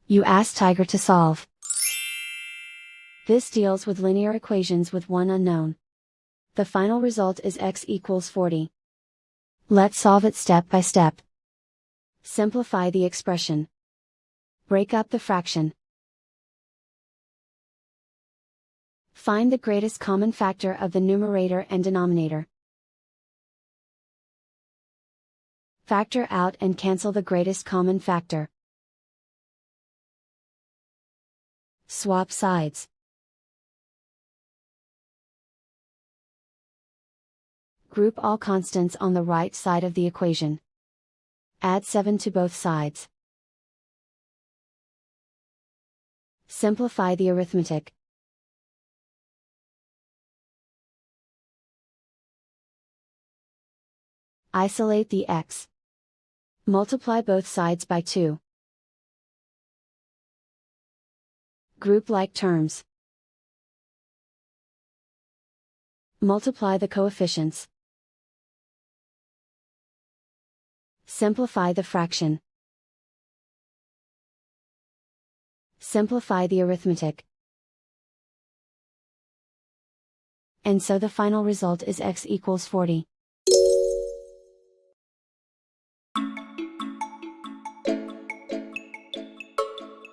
You ask Tiger to solve. This deals with linear equations with one unknown. The final result is x equals 40. Let's solve it step by step. Simplify the expression. Break up the fraction. Find the greatest common factor of the numerator and denominator. Factor out and cancel the greatest common factor. Swap sides. Group all constants on the right side of the equation. Add 7 to both sides. Simplify the arithmetic. Isolate the x. Multiply both sides by 2. Group like terms. Multiply the coefficients. Simplify the fraction. Simplify the arithmetic. And so the final result is x equals 40.